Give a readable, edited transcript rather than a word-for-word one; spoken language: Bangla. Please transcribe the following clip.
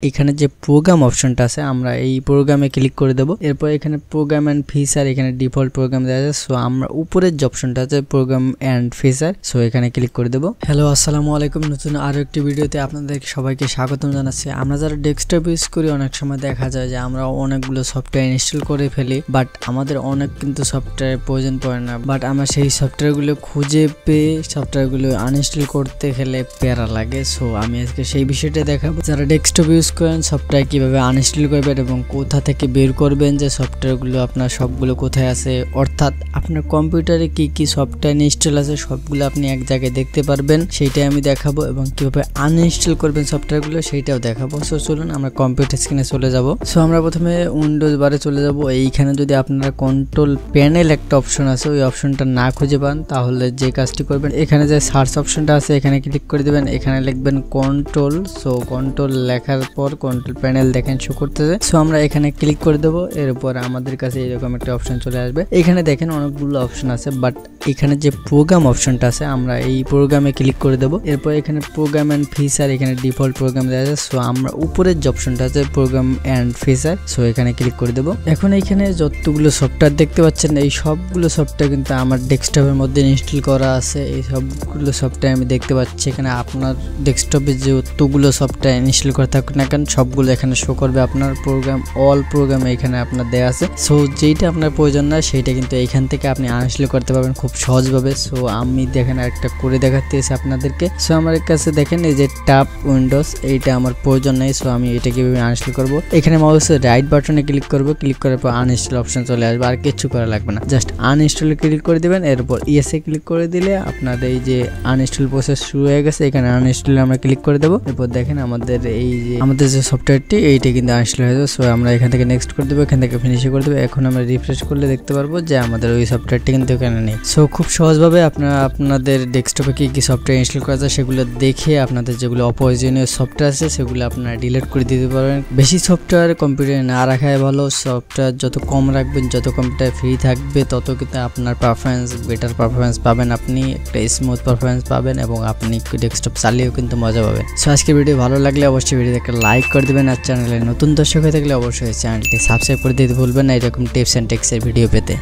এখানে যে প্রোগ্রাম অপশনটা আছে আমরা এই প্রোগ্রামে ক্লিক করে দেব। এরপর এখানে প্রোগ্রাম এন্ড ফিচার, এখানে ডিফল্ট প্রোগ্রাম দেওয়া আছে। সো আমরা উপরের যে অপশনটা আছে প্রোগ্রাম এন্ড ফিচার, সো এখানে ক্লিক করে দেব। হ্যালো, আসসালামু আলাইকুম। নতুন আরো একটি ভিডিওতে আপনাদের সবাইকে স্বাগতম জানাচ্ছি। আমরা যারা ডেস্কটপ ইউজ করি অনেক সময় দেখা যায় যে আমরা অনেকগুলো সফটওয়্যার ইনস্টল করে ফেলি, বাট আমাদের অনেক কিন্তু সফটওয়্যার প্রয়োজন পড়ে না। বাট আমরা সেই সফটওয়্যারগুলো খুঁজে পেয়ে সফটওয়্যারগুলো আনইনস্টল করতে গেলে প্যারা লাগে। সো আমি আজকে সেই বিষয়টা দেখাবো। যারা ডেস্কটপ ইউজ করেন সফটওয়্যার কিভাবে আনইনস্টল করবেন এবং কোথা থেকে বের করবেন যে সফটওয়্যারগুলো আপনার সবগুলো কোথায় আছে, অর্থাৎ আপনার কম্পিউটারে কি কি সফটওয়্যার ইনস্টল আছে সবগুলো আপনি এক জায়গায় দেখতে পারবেন, সেইটাই আমি দেখাবো। এবং কিভাবে আনইনস্টল করবেন সফটওয়্যারগুলো সেইটাও দেখাবো। সো চলুন আমরা কম্পিউটার স্ক্রিনে চলে যাব। সো আমরা প্রথমে উইন্ডোজ বারে চলে যাব। এইখানে যদি আপনারা কন্ট্রোল প্যানেল একটা অপশন আছে, ওই অপশনটা না খুঁজে পান তাহলে যে কাজটি করবেন, এখানে যে সার্চ অপশনটা আছে এখানে ক্লিক করে দেবেন। এখানে লিখবেন কন্ট্রোল। সো কন্ট্রোল লেখার পর কন্ট্রোল প্যানেল দেখেন শো করতেছে। সো আমরা এখানে ক্লিক করে দেবো। এরপর আমাদের কাছে এরকম একটা অপশন চলে আসবে। এখানে দেখেন অনেকগুলো অপশন আছে, বাট এখানে যে প্রোগ্রাম অপশনটা আছে আমরা এই প্রোগ্রামে ক্লিক করে দেবো। এরপর এখানে প্রোগ্রাম এন্ড ফিচার, এখানে ডিফল্ট প্রোগ্রাম দেওয়া আছে। সো আমরা উপরের যে অপশনটা আছে প্রোগ্রাম এন্ড ফিচার, সো এখানে ক্লিক করে দেবো। এখন এইখানে যতগুলো সফটওয়্যার দেখতে পাচ্ছেন এই সবগুলো সফটওয়্যার কিন্তু আমার ডেস্কটপের মধ্যে ইনস্টল করা আছে। এই সবগুলো সফটওয়্যার আমি দেখতে পাচ্ছি। এখানে আপনার ডেস্কটপে যতগুলো সফটওয়্যার ইনস্টল করা থাকুক না কেন সবগুলো এখানে শো করবে। আপনার প্রোগ্রাম অল প্রোগ্রাম এখানে আপনার দেওয়া আছে। সো যেইটা আপনার প্রয়োজন না সেইটা কিন্তু এইখান থেকে আপনি আনইনস্টল করতে পারবেন খুব সহজভাবে। সো আমি দেখেন একটা করে দেখাতেছি আপনাদেরকে। সো আমার কাছে দেখেন এই যে ট্যাব উইন্ডোজ, এইটা আমার প্রয়োজন নেই। সো আমি এটা কিভাবে আনইনস্টল করব, এখানে মাউসের রাইট বাটনে ক্লিক করব। ক্লিক করার পর আনইনস্টল অপশন চলে আসবে। আর কিছু করা লাগবে না, জাস্ট আনইনস্টলে ক্লিক করে দিবেন। এরপর ইয়েসে ক্লিক করে দিলে আপনার এই যে আনইনস্টল প্রসেস শুরু হয়ে গেছে। এখানে আনইনস্টলে আমরা ক্লিক করে দেবো। এরপর দেখেন আমাদের এই যে আমাদের যে সফটওয়্যারটি এইটা কিন্তু আনইনস্টল হয়ে যাবে। সো আমরা এখান থেকে নেক্সট করে দেবো, এখান থেকে ফিনিশ করে দেবো। এখন আমরা রিফ্রেশ করলে দেখতে পারবো যে আমাদের ওই সফটওয়্যারটি কিন্তু এখানে নেই। সো খুব সহজভাবে আপনারা আপনাদের ডেস্কটপে কি কি সফটওয়্যার ইনস্টল করা যায় সেগুলো দেখে আপনাদের যেগুলো অপ্রয়োজনীয় সফটওয়্যার আছে সেগুলো আপনারা ডিলিট করে দিতে পারবেন। বেশি সফটওয়্যার কম্পিউটারে না রাখাই ভালো। সফটওয়্যার যত কম রাখবেন, যত কম্পিউটার ফ্রি থাকবে, তত কিন্তু আপনার পারফরমেন্স বেটার পারফরমেন্স পাবেন, আপনি একটা স্মুথ পারফরমেন্স পাবেন এবং আপনি ডেস্কটপ চালিয়েও কিন্তু মজা পাবেন। সো আজকের ভিডিও ভালো লাগলে অবশ্যই ভিডিওতে একটা লাইক করে দেবেন। আর চ্যানেলে নতুন দর্শক হয়ে থাকলে অবশ্যই চ্যানেলটি সাবস্ক্রাইব করে দিতে ভুলবেন না এরকম টিপস এন্ড ট্রিক্সের ভিডিও পেতে।